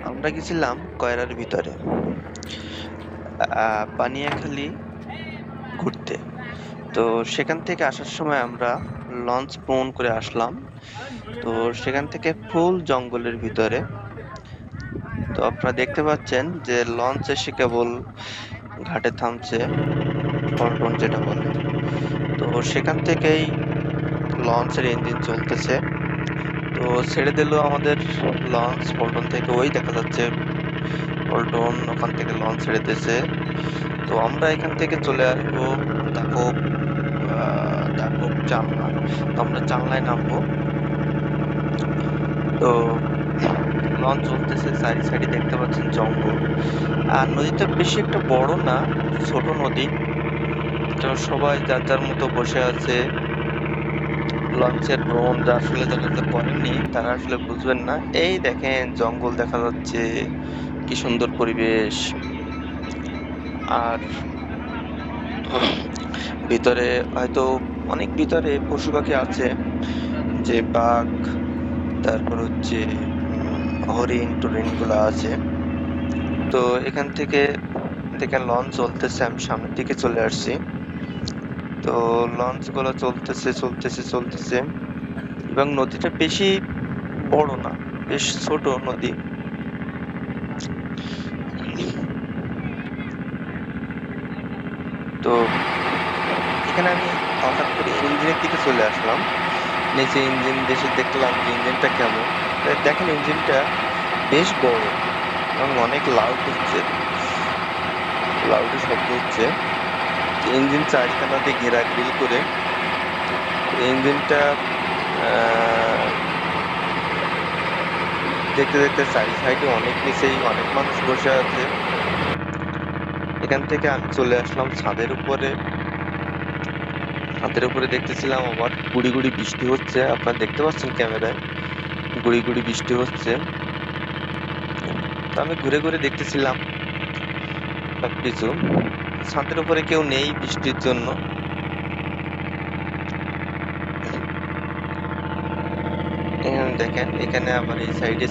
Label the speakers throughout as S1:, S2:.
S1: আমরা গেছিলাম কয়রার ভিতরে বানিয়াখালী ঘুরতে। তো সেখান থেকে আসার সময় আমরা লঞ্চ ভ্রমণ করে আসলাম। তো সেখান থেকে ফুল জঙ্গলের ভিতরে। তো আপনারা দেখতে পাচ্ছেন যে লঞ্চ এসে কেবল ঘাটে থামছে, পল্টন যেটা বলে। তো সেখান থেকেই লঞ্চের ইঞ্জিন চলতেছে। তো ছেড়ে দিল আমাদের লঞ্চ পল্টন থেকে, ওই দেখা যাচ্ছে পল্টন, ওখান থেকে লঞ্চ ছেড়ে দিয়েছে। তো আমরা এখান থেকে চলে আসবো দাকব, দাকব চাংলা। তো আমরা চাংলায় নামবো। তো লঞ্চ চলতেছে, সাইড সাইডে দেখতে পাচ্ছেন জঙ্গল। আর নদীটা বেশি একটা বড় না, ছোট নদী। তো সবাই যার যার মতো বসে আছে। লঞ্চের ভ্রমণ আসলে যারা করেননি তারা আসলে বুঝবেন না। এই দেখেন জঙ্গল দেখা যাচ্ছে, কি সুন্দর পরিবেশ। আর ভিতরে হয়তো অনেক ভিতরে পশু পাখি আছে, যে বাঘ, তারপর হচ্ছে হরিণ টরিণ গুলা আছে। তো এখান থেকে দেখেন লঞ্চ চলতেছে, আমি সামনের দিকে চলে আসছি। তো লঞ্চ গুলো চলতেছে চলতেছে চলতেছে, এবং নদীটা বেশি বড় না, বেশ ছোট নদী। তো এখানে আমি হঠাৎ করে ইঞ্জিনের দিকে চলে আসলাম। নিচে ইঞ্জিন দেশে দেখলাম যে ইঞ্জিনটা কেমন। দেখেন ইঞ্জিনটা বেশ বড় এবং অনেক লাউড হচ্ছে, লাউডে শব্দ হচ্ছে। ইঞ্জিন চারিখানা দিয়ে ঘেরা গ্রিল করে। ইঞ্জিনটা দেখতে দেখতে চারি সাইডে অনেক নিচেই অনেক মানুষ বসে আছে। এখান থেকে আমি চলে আসলাম ছাদের উপরে। ছাদের উপরে দেখতেছিলাম আবার গুড়ি গুড়ি বৃষ্টি হচ্ছে, আপনারা দেখতে পাচ্ছেন ক্যামেরায় গুড়ি গুড়ি বৃষ্টি হচ্ছে। তো আমি ঘুরে ঘুরে দেখতেছিলাম সবকিছু। ছাদের উপরে কেউ নেই বৃষ্টির জন্য। এখানে দেখেন, এখানে আবার এই সাইডে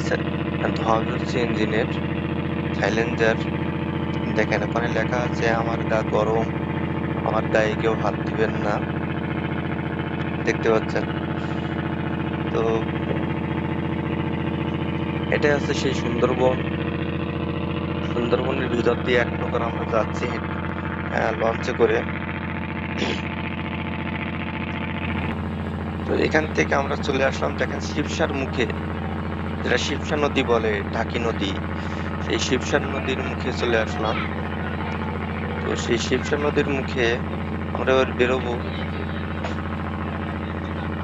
S1: ধোঁয়া বেরোচ্ছে ইঞ্জিনের, সাইলেন্সার। দেখেন ওখানে লেখা আছে আমার গা গরম, আমার গায়ে কেউ হাত দিবেন না, দেখতে পাচ্ছেন। তো এটা হচ্ছে সেই সুন্দরবন। সুন্দরবনের ভিতর দিয়ে এক প্রকার আমরা যাচ্ছি লঞ্চে করে। তো এখান থেকে আমরা চলে আসলাম দেখেন শিবসার মুখে, যেটা শিবসা নদী বলে, ঢাকি নদী। সেই শিবসার নদীর মুখে চলে আসলাম। তো সেই শিবসা নদীর মুখে আমরা এবার বেরোবো।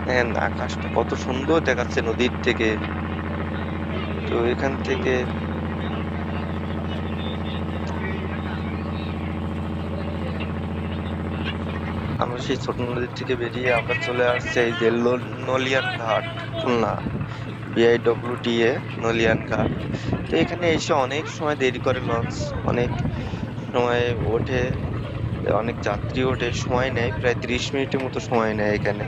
S1: দেখেন আকাশটা কত সুন্দর দেখাচ্ছে নদীর থেকে। তো এখান থেকে আমরা সেই ছোট নদীর থেকে বেরিয়ে আমরা চলে আসছি এই যে নলিয়ান ঘাট, খুলনা BIWTA নলিয়ান ঘাট। তো এখানে এসে অনেক সময় দেরি করে লঞ্চ, অনেক সময় ওঠে, অনেক যাত্রী ওঠে, সময় নেয় প্রায় 30 মিনিটের মতো সময় নেয় এখানে,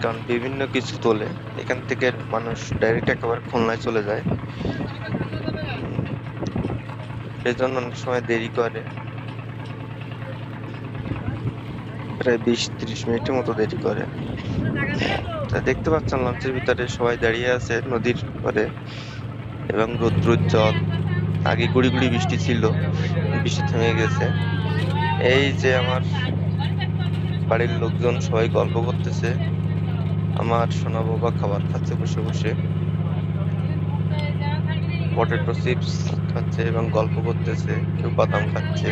S1: কারণ বিভিন্ন কিছু তোলে। এখান থেকে মানুষ ডাইরেক্ট একেবারে খুলনায় চলে যায়, এই জন্য অনেক সময় দেরি করে, প্রায় 20-30 মিনিটের মতো দেরি করে। তা দেখতে পাচ্ছেন লঞ্চের ভিতরে সবাই দাঁড়িয়ে আছে নদীর পরে, এবং রৌদ্রোজ্জ্বল। আগে গুড়ি গুড়ি বৃষ্টি ছিল, বৃষ্টি থেমে গেছে। এই যে আমার বাড়ির লোকজন সবাই গল্প করতেছে, আমার সোনা বাবা খাবার খাচ্ছে বসে বসে, পটেটো চিপস খাচ্ছে এবং গল্প করতেছে, কেউ বাদাম খাচ্ছে।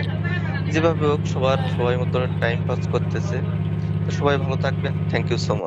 S1: যেভাবে হোক সবার সবাই মতো টাইম পাস করতেছে। তো সবাই ভালো থাকবেন, থ্যাংক ইউ সো মাচ।